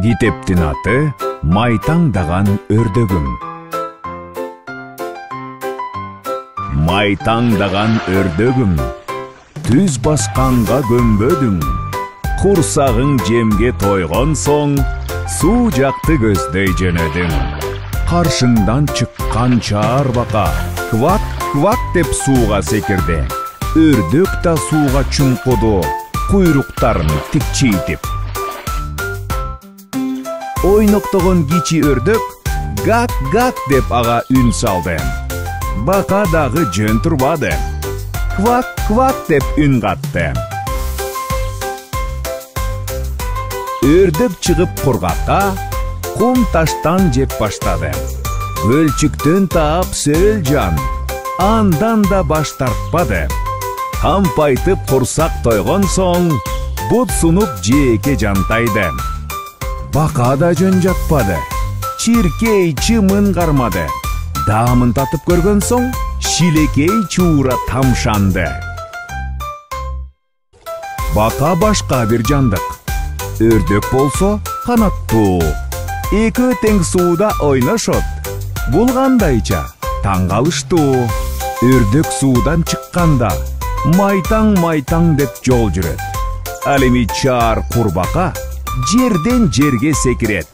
Китептин аты «Майтаңдаган өрдөгүм». Майтаңдаган өрдөгүм, түз басканга көмбөдүң. Курсагың жемге тойгон соң, суу жакты көздөй жөнөдүң. Каршыңдан чыккан чаар бака, квак-квак деп сууга секирди. Өрдөк да сууга чуңкуду, куйруктарын тикчейтип. Ойноктогон кичи өрдөк гак-гак деп ага үн салды. Бака дагы жөн турбады. Квак-квак деп үн катты. Өрдөк чыгып кургакка, кум таштан жеп баштады. Көлчүктөн таап сөл жан, андан да баш тартпады. Кампайтып курсак тойгон соң, бут сунуп жээке жантайды. Бака да жөн жатпады, чиркей чымын кармады. Даамын татып көргөн соң, шилекей чуура тамшанды. Бака башка бир жандык, өрдөк болсо канаттуу. Экөө тең сууда ойношот, бул кандайча таң калыштуу. Өрдөк суудан чыкканда майтаң-майтаң деп жол жүрөт. Ал эми чаар курбака жерден жерге секирет.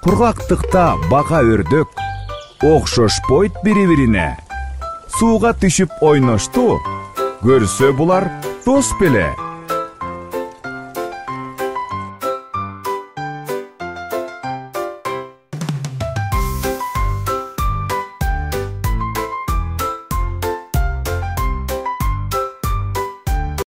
Кургактыкта бака өрдөк окшошпойт бири-бирине. Сууга түшүп ойношту, көрсө булар дос беле.